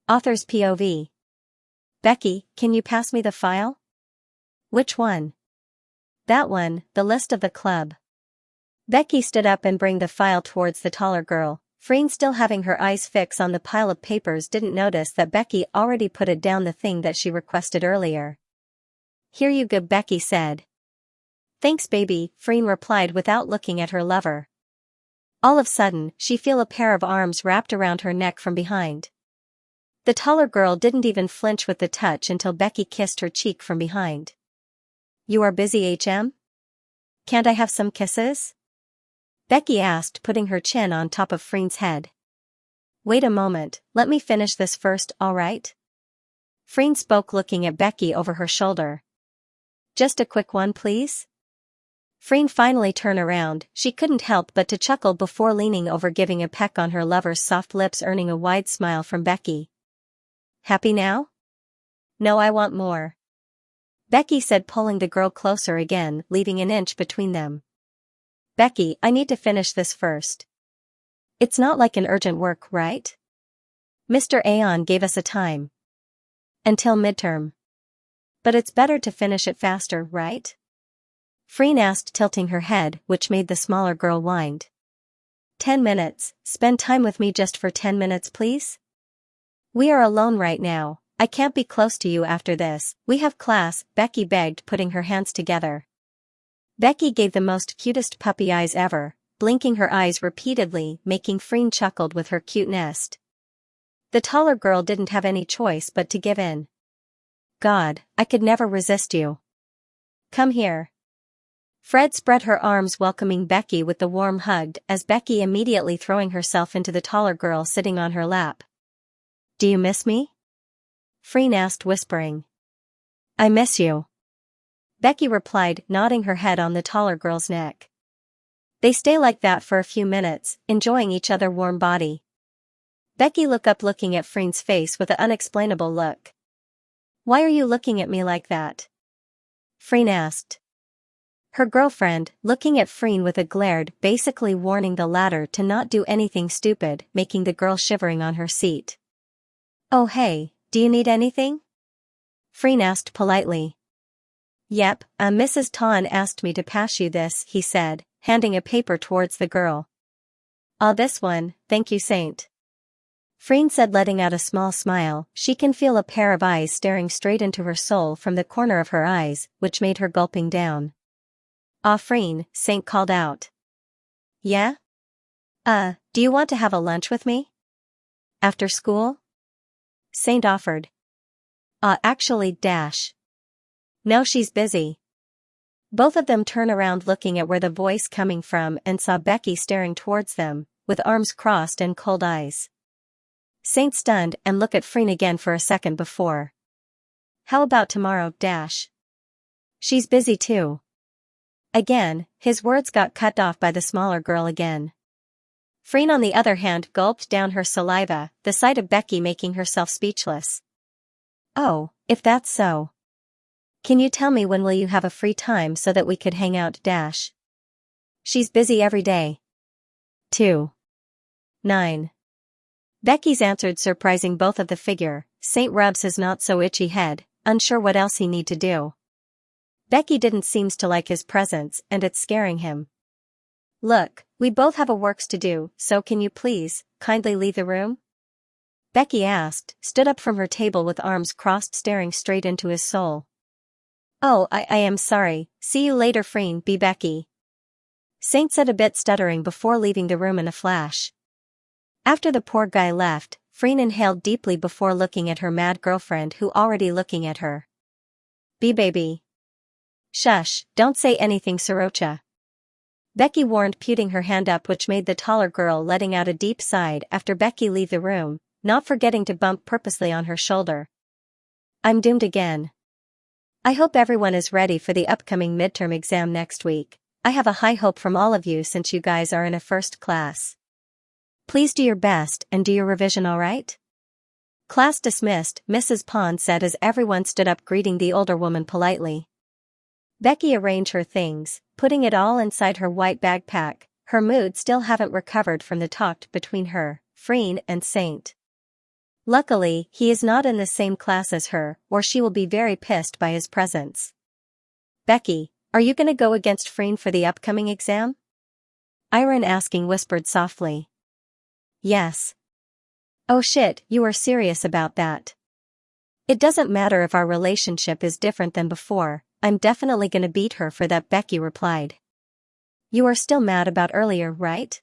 Author's POV. Becky, can you pass me the file? Which one? That one, the list of the club. Becky stood up and bring the file towards the taller girl. Freen, still having her eyes fixed on the pile of papers, didn't notice that Becky already put it down, the thing that she requested earlier. Here you go, Becky said. Thanks baby, Freen replied without looking at her lover. All of a sudden, she felt a pair of arms wrapped around her neck from behind. The taller girl didn't even flinch with the touch until Becky kissed her cheek from behind. You are busy, HM? Can't I have some kisses? Becky asked, putting her chin on top of Freen's head. Wait a moment, let me finish this first, alright? Freen spoke, looking at Becky over her shoulder. Just a quick one, please? Freen finally turned around. She couldn't help but to chuckle before leaning over, giving a peck on her lover's soft lips, earning a wide smile from Becky. Happy now? No, I want more. Becky said, pulling the girl closer again, leaving an inch between them. Becky, I need to finish this first. It's not like an urgent work, right? Mr. Aon gave us a time. Until midterm. But it's better to finish it faster, right? Freen asked, tilting her head, which made the smaller girl whine. 10 minutes, spend time with me just for 10 minutes please? We are alone right now, I can't be close to you after this, we have class, Becky begged, putting her hands together. Becky gave the most cutest puppy eyes ever, blinking her eyes repeatedly, making Freen chuckled with her cuteness. The taller girl didn't have any choice but to give in. God, I could never resist you. Come here. Fred spread her arms, welcoming Becky with the warm hug, as Becky immediately throwing herself into the taller girl sitting on her lap. Do you miss me? Freen asked, whispering. I miss you. Becky replied, nodding her head on the taller girl's neck. They stay like that for a few minutes, enjoying each other's warm body. Becky looked up, looking at Freen's face with an unexplainable look. Why are you looking at me like that? Freen asked. Her girlfriend, looking at Freen with a glare, basically warning the latter to not do anything stupid, making the girl shivering on her seat. Oh hey, do you need anything? Freen asked politely. Yep, Mrs. Ton asked me to pass you this, he said, handing a paper towards the girl. This one, thank you Saint. Freen said, letting out a small smile. She can feel a pair of eyes staring straight into her soul from the corner of her eyes, which made her gulping down. Freen, Saint called out. Yeah? Do you want to have a lunch with me? After school? Saint offered. Actually, dash. No, she's busy. Both of them turned around, looking at where the voice coming from, and saw Becky staring towards them, with arms crossed and cold eyes. Saint stunned and looked at Freen again for a second before. How about tomorrow, dash? She's busy too. Again, his words got cut off by the smaller girl again. Freen, on the other hand, gulped down her saliva, the sight of Becky making herself speechless. Oh, if that's so. Can you tell me when will you have a free time so that we could hang out, dash? She's busy every day. 2:9. Becky's answered, surprising both of the figure. Saint rubs his not-so-itchy head, unsure what else he need to do. Becky didn't seems to like his presence, and it's scaring him. Look, we both have a works to do, so can you please, kindly leave the room? Becky asked, stood up from her table with arms crossed, staring straight into his soul. Oh, I am sorry, see you later Freen, be Becky. Saint said, a bit stuttering before leaving the room in a flash. After the poor guy left, Freen inhaled deeply before looking at her mad girlfriend, who already looking at her. Be baby. Shush, don't say anything, Sorocha. Becky warned, putting her hand up, which made the taller girl letting out a deep sigh after Becky leave the room, not forgetting to bump purposely on her shoulder. I'm doomed again. I hope everyone is ready for the upcoming midterm exam next week. I have a high hope from all of you since you guys are in a first class. Please do your best and do your revision, alright? Class dismissed, Mrs. Pond said as everyone stood up, greeting the older woman politely. Becky arranged her things, putting it all inside her white backpack. Her mood still haven't recovered from the talk between her, Freen, and Saint. Luckily, he is not in the same class as her, or she will be very pissed by his presence. Becky, are you gonna go against Freen for the upcoming exam? 𝖊𝖇𝖊𝖈𝖆 asking whispered softly. Yes. Oh shit, you are serious about that. It doesn't matter if our relationship is different than before, I'm definitely gonna beat her for that, Becky replied. You are still mad about earlier, right?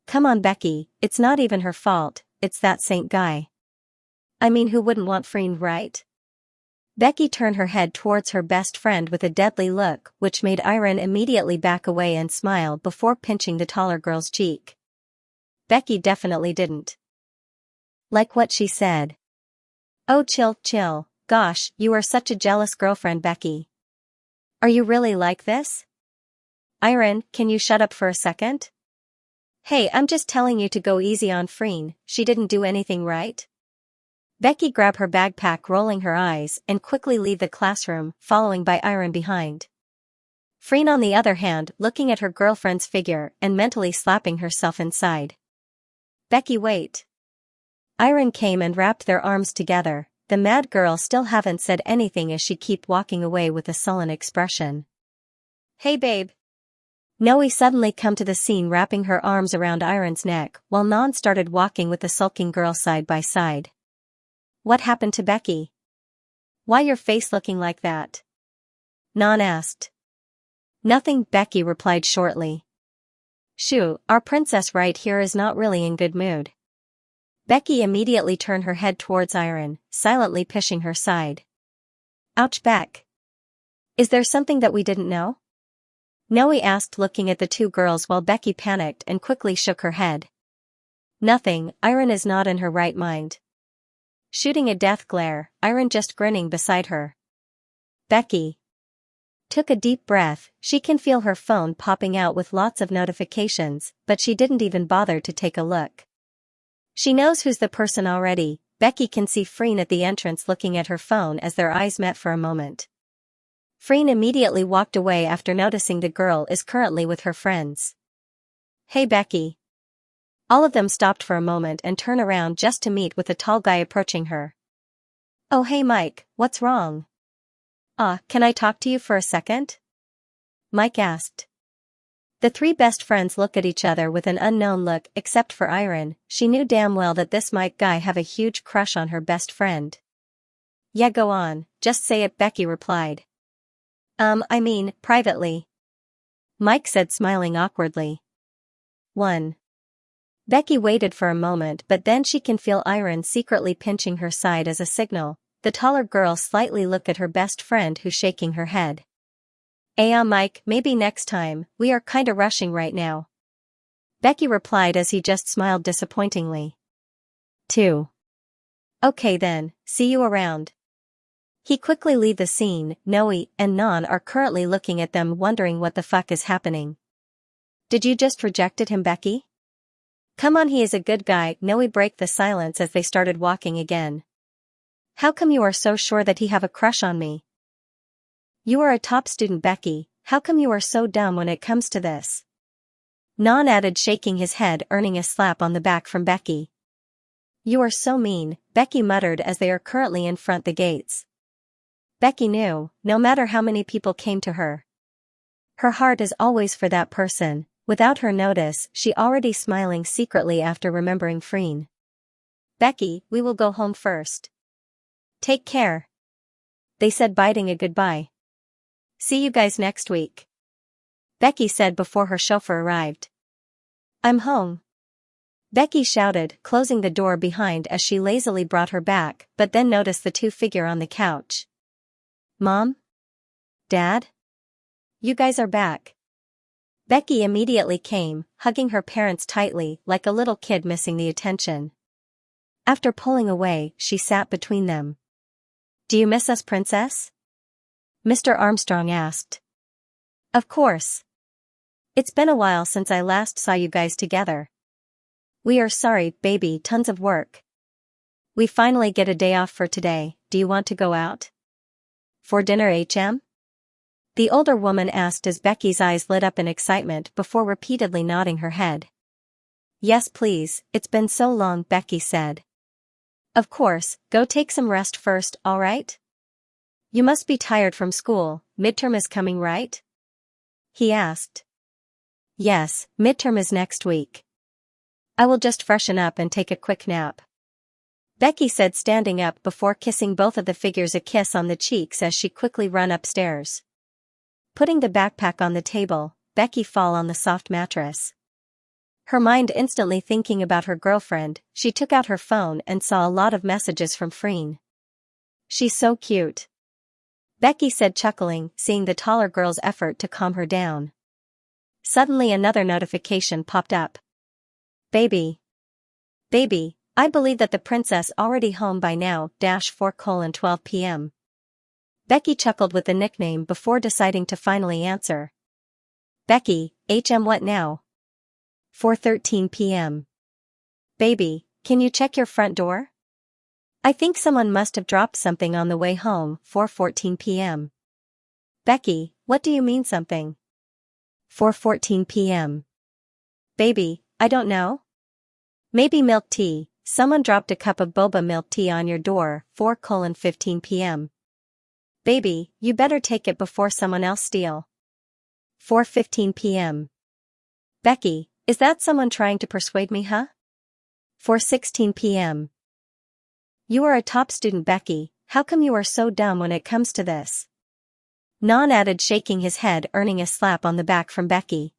Come on Becky, it's not even her fault, it's that saint guy. I mean, who wouldn't want Freen, right? Becky turned her head towards her best friend with a deadly look, which made 𝖊𝖇𝖊𝖈 immediately back away and smile before pinching the taller girl's cheek. Becky definitely didn't like what she said. Oh chill, gosh, you are such a jealous girlfriend, Becky. Are you really like this? 𝖊𝖇𝖊𝖈, can you shut up for a second? Hey, I'm just telling you to go easy on Freen, she didn't do anything, right? Becky grabbed her backpack, rolling her eyes, and quickly leave the classroom, following by 𝖊𝖇𝖊𝖈 behind. Freen on the other hand, looking at her girlfriend's figure and mentally slapping herself inside. Becky, wait. 𝖊𝖇𝖊𝖈 came and wrapped their arms together. The mad girl still haven't said anything as she kept walking away with a sullen expression. Hey babe. 𝖗𝖊𝖈 suddenly come to the scene, wrapping her arms around 𝖊𝖇𝖊𝖈's neck, while 𝖗 started walking with the sulking girl side by side. What happened to Becky? Why your face looking like that? 𝖗 asked. Nothing, Becky replied shortly. Shoo, our princess right here is not really in good mood. Becky immediately turned her head towards 𝖊𝖇𝖊𝖈, silently pushing her side. Ouch, Beck. Is there something that we didn't know? 𝖗𝖊𝖈 asked, looking at the two girls while Becky panicked and quickly shook her head. Nothing, 𝖊𝖇𝖊𝖈 is not in her right mind. Shooting a death glare, 𝖊𝖇𝖊𝖈 just grinning beside her. Becky took a deep breath. She can feel her phone popping out with lots of notifications, but she didn't even bother to take a look. She knows who's the person already. Becky can see Freen at the entrance looking at her phone as their eyes met for a moment. Freen immediately walked away after noticing the girl is currently with her friends. Hey Becky. All of them stopped for a moment and turned around just to meet with a tall guy approaching her. Oh hey Mike, what's wrong? Can I talk to you for a second? Mike asked. The three best friends looked at each other with an unknown look, except for 𝖊𝖇𝖊𝖈. She knew damn well that this Mike guy have a huge crush on her best friend. Yeah, go on, just say it, Becky replied. I mean, privately. Mike said, smiling awkwardly. 1. Becky waited for a moment, but then she can feel 𝖊𝖇𝖊𝖈 secretly pinching her side as a signal. The taller girl slightly looked at her best friend, who's shaking her head. Mike, maybe next time, we are kinda rushing right now. Becky replied as he just smiled disappointingly. 2. Okay then, see you around. He quickly leave the scene. 𝖗𝖊𝖈 and 𝖗 are currently looking at them, wondering what the fuck is happening. Did you just rejected him, Becky? Come on, he is a good guy. 𝖗𝖊𝖈 break the silence as they started walking again. How come you are so sure that he have a crush on me? You are a top student, Becky, how come you are so dumb when it comes to this? 𝖗 added, shaking his head, earning a slap on the back from Becky. You are so mean, Becky muttered as they are currently in front the gates. Becky knew, no matter how many people came to her, her heart is always for that person. Without her notice, she already smiling secretly after remembering Freen. Becky, we will go home first. Take care. They said, biting a goodbye. See you guys next week. Becky said before her chauffeur arrived. I'm home. Becky shouted, closing the door behind as she lazily brought her back, but then noticed the two figure on the couch. Mom? Dad? You guys are back. Becky immediately came, hugging her parents tightly, like a little kid missing the attention. After pulling away, she sat between them. Do you miss us, princess? Mr. Armstrong asked. Of course. It's been a while since I last saw you guys together. We are sorry, baby, tons of work. We finally get a day off for today. Do you want to go out? For dinner, HM? The older woman asked as Becky's eyes lit up in excitement before repeatedly nodding her head. Yes please, it's been so long, Becky said. Of course, go take some rest first, alright? You must be tired from school, midterm is coming, right? He asked. Yes, midterm is next week. I will just freshen up and take a quick nap. Becky said, standing up before kissing both of the figures a kiss on the cheeks as she quickly ran upstairs. Putting the backpack on the table, Becky fell on the soft mattress. Her mind instantly thinking about her girlfriend, she took out her phone and saw a lot of messages from Freen. She's so cute, Becky said, chuckling, seeing the taller girl's effort to calm her down. Suddenly another notification popped up. Baby, I believe that the princess already home by now, --4:12 p.m. Becky chuckled with the nickname before deciding to finally answer. Becky, what now? 4:13 p.m. Baby, can you check your front door? I think someone must have dropped something on the way home, 4:14 p.m. Becky, what do you mean something? 4:14 p.m. Baby, I don't know. Maybe milk tea, someone dropped a cup of boba milk tea on your door, 4:15 p.m. Baby, you better take it before someone else steal. 4:15 p.m. Becky, is that someone trying to persuade me, huh? 4:16 p.m. You are a top student, Becky, how come you are so dumb when it comes to this? Non added, shaking his head, earning a slap on the back from Becky.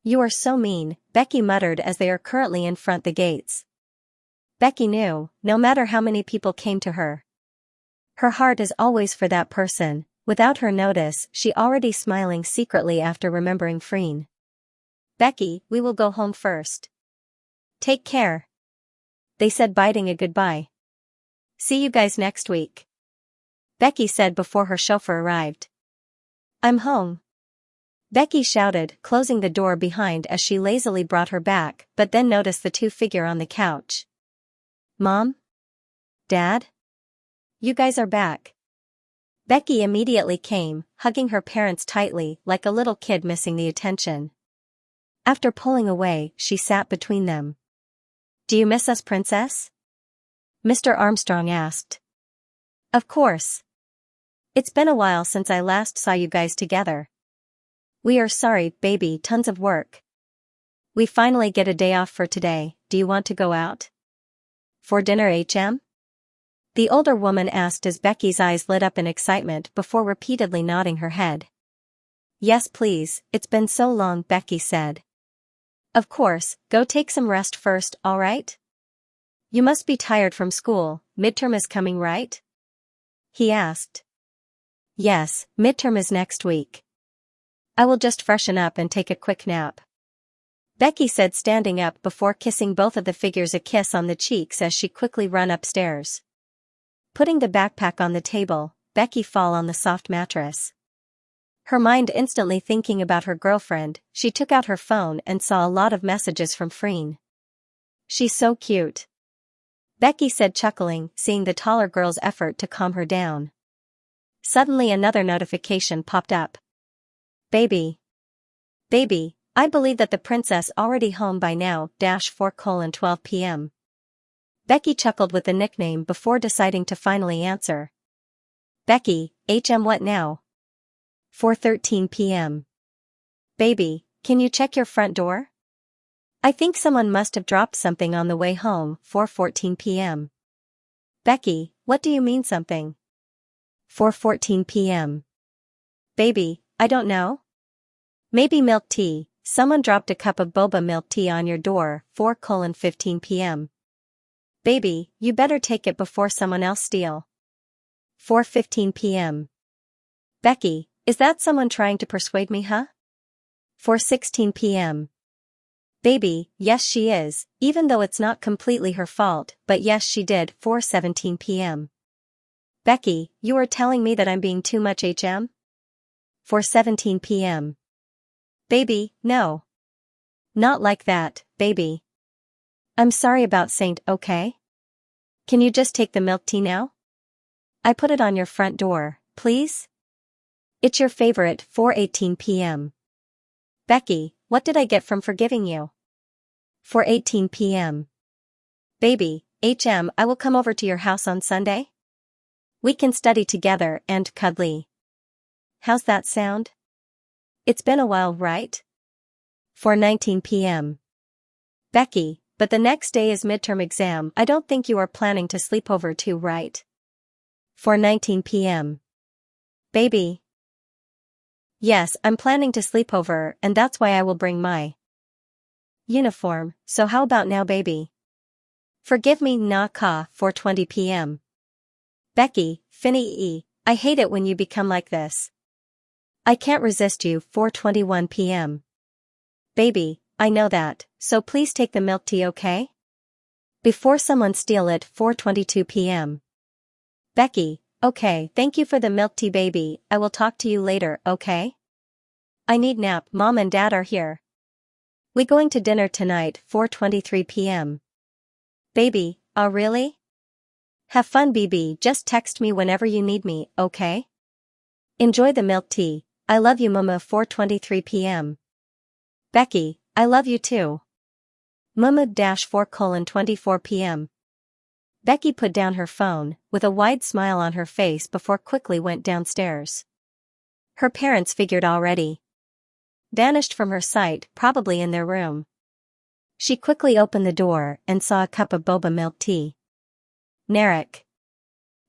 You are so mean, Becky muttered as they are currently in front the gates. Becky knew, no matter how many people came to her, her heart is always for that person. Without her notice, she already smiling secretly after remembering Freen. Becky, we will go home first. Take care, they said, biting a goodbye. See you guys next week, Becky said before her chauffeur arrived. I'm home, Becky shouted, closing the door behind as she lazily brought her back, but then noticed the two-figure on the couch. Mom? Dad? You guys are back. Becky immediately came, hugging her parents tightly, like a little kid missing the attention. After pulling away, she sat between them. Do you miss us, princess? Mr. Armstrong asked. Of course. It's been a while since I last saw you guys together. We are sorry, baby, tons of work. We finally get a day off for today. Do you want to go out? For dinner, The older woman asked as Becky's eyes lit up in excitement before repeatedly nodding her head. Yes, please, it's been so long, Becky said. Of course, go take some rest first, alright? You must be tired from school, midterm is coming, right? He asked. Yes, midterm is next week. I will just freshen up and take a quick nap, Becky said, standing up before kissing both of the figures a kiss on the cheeks as she quickly ran upstairs. Putting the backpack on the table, Becky fell on the soft mattress. Her mind instantly thinking about her girlfriend, she took out her phone and saw a lot of messages from Freen. She's so cute, Becky said, chuckling, seeing the taller girl's effort to calm her down. Suddenly another notification popped up. Baby, I believe that the princess already home by now, --4:12 p.m. Becky chuckled with the nickname before deciding to finally answer. Becky, what now? 4:13 p.m. Baby, can you check your front door? I think someone must have dropped something on the way home, 4:14 p.m. Becky, what do you mean something? 4:14 p.m. Baby, I don't know. Maybe milk tea, someone dropped a cup of boba milk tea on your door, 4:15 p.m. Baby, you better take it before someone else steal. 4:15 p.m. Becky, is that someone trying to persuade me, huh? 4:16 p.m. Baby, yes she is, even though it's not completely her fault, but yes she did, 4:17 p.m. Becky, you are telling me that I'm being too much, 4:17 p.m. Baby, no. Not like that, baby. I'm sorry about Saint, okay? Can you just take the milk tea now? I put it on your front door, please? It's your favorite, 4:18 p.m. Becky, what did I get from forgiving you? 4:18 p.m. Baby, I will come over to your house on Sunday? We can study together and cuddly. How's that sound? It's been a while, right? 4:19 p.m. Becky, but the next day is midterm exam. I don't think you are planning to sleep over too, right? 4:19 p.m. Baby. Yes, I'm planning to sleep over, and that's why I will bring my uniform. So how about now, baby? Forgive me, 𝖗𝖘. 4:20 p.m. Becky, 𝖗𝖊𝖇𝖊𝖈𝖆', I hate it when you become like this. I can't resist you. 4:21 p.m. Baby, I know that, so please take the milk tea, okay? Before someone steal it. 4:22 p.m. Becky, okay, thank you for the milk tea, baby. I will talk to you later, okay? I need nap. Mom and Dad are here. We going to dinner tonight. 4:23 p.m. Baby, oh really? Have fun, BB. Just text me whenever you need me, okay? Enjoy the milk tea. I love you, Mama. 4:23 p.m. Becky, I love you too. Mama-4:24 p.m. Becky put down her phone, with a wide smile on her face before quickly went downstairs. Her parents figured already. Vanished from her sight, probably in their room. She quickly opened the door and saw a cup of boba milk tea. Narek.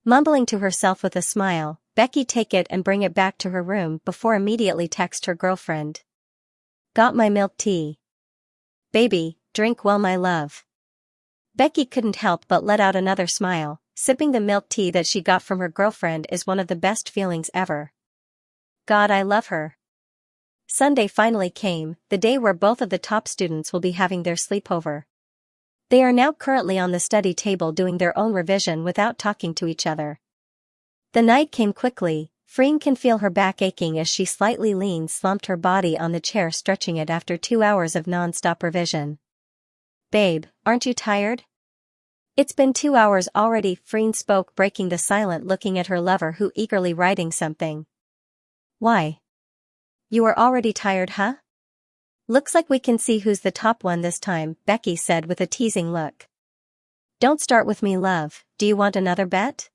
Mumbling to herself with a smile, Becky take it and bring it back to her room before immediately text her girlfriend. Got my milk tea. Baby, drink well, my love. Becky couldn't help but let out another smile. Sipping the milk tea that she got from her girlfriend is one of the best feelings ever. God, I love her. Sunday finally came, the day where both of the top students will be having their sleepover. They are now currently on the study table doing their own revision without talking to each other. The night came quickly. Freen can feel her back aching as she slightly slumped her body on the chair, stretching it after 2 hours of non-stop revision. Babe, aren't you tired? It's been 2 hours already, Freen spoke, breaking the silence, looking at her lover who eagerly writing something. Why? You are already tired, huh? Looks like we can see who's the top one this time, Becky said with a teasing look. Don't start with me, love. Do you want another bet?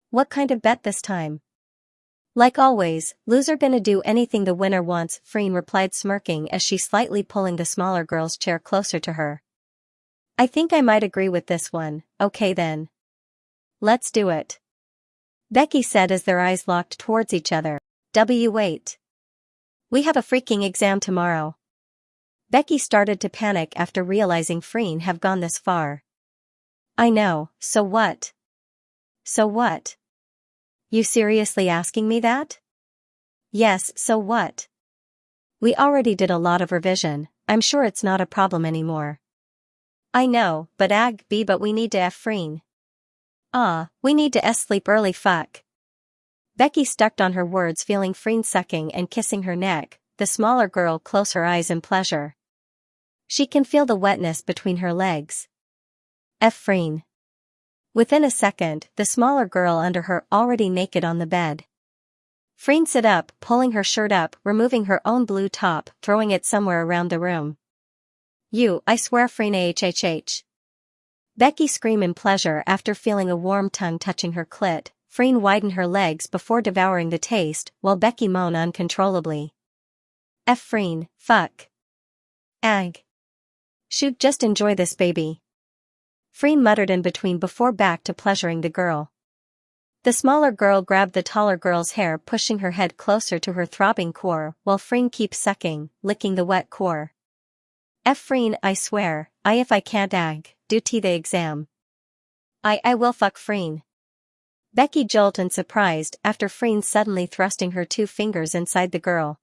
What kind of bet this time? Like always, loser gonna do anything the winner wants, Freen replied, smirking as she slightly pulling the smaller girl's chair closer to her. I think I might agree with this one. Okay then. Let's do it. Becky said as their eyes locked towards each other. Wait. We have a freaking exam tomorrow. Becky started to panic after realizing Freen have gone this far. I know, so what? So what? You seriously asking me that? Yes, so what? We already did a lot of revision. I'm sure it's not a problem anymore. I know, but but we need to Freen. We need to sleep early, fuck. Becky stuck on her words, feeling Freen sucking and kissing her neck. The smaller girl closed her eyes in pleasure. She can feel the wetness between her legs. Freen. Within a second, the smaller girl under her already naked on the bed. Freen sit up, pulling her shirt up, removing her own blue top, throwing it somewhere around the room. I swear, Freen, ahhh. Becky screamed in pleasure after feeling a warm tongue touching her clit. Freen widened her legs before devouring the taste, while Becky moaned uncontrollably. Freen, fuck. Ag. Shoot, just enjoy this, baby. Freen muttered in between before back to pleasuring the girl. The smaller girl grabbed the taller girl's hair, pushing her head closer to her throbbing core, while Freen keeps sucking, licking the wet core. Freen, I swear, if I can't do the exam. I will fuck Freen. Becky jolted in surprised after Freen suddenly thrusting her 2 fingers inside the girl.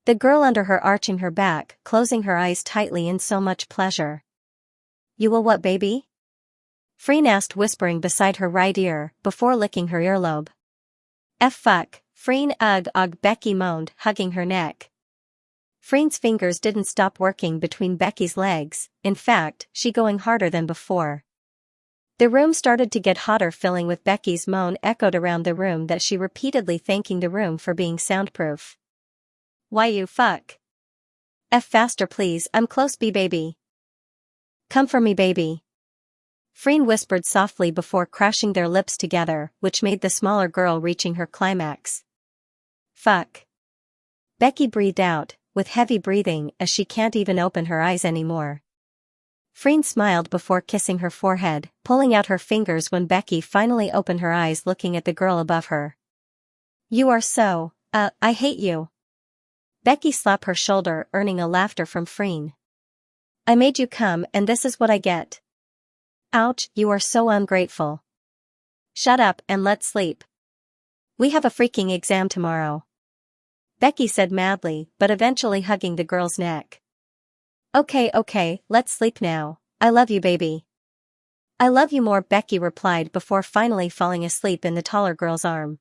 The girl under her arching her back, closing her eyes tightly in so much pleasure. You will what, baby? Freen asked, whispering beside her right ear, before licking her earlobe. Fuck, Freen, ugh, Becky moaned, hugging her neck. Freen's fingers didn't stop working between Becky's legs, in fact, she going harder than before. The room started to get hotter, filling with Becky's moan echoed around the room that she repeatedly thanking the room for being soundproof. Why you fuck? Faster please, I'm close, baby. Come for me, baby. Freen whispered softly before crashing their lips together, which made the smaller girl reaching her climax. Fuck. Becky breathed out, with heavy breathing as she can't even open her eyes anymore. Freen smiled before kissing her forehead, pulling out her fingers when Becky finally opened her eyes looking at the girl above her. You are so, I hate you. Becky slapped her shoulder, earning a laughter from Freen. I made you come and this is what I get. Ouch, you are so ungrateful. Shut up and let's sleep. We have a freaking exam tomorrow. Becky said madly, but eventually hugging the girl's neck. Okay, let's sleep now. I love you, baby. I love you more, Becky replied before finally falling asleep in the taller girl's arm.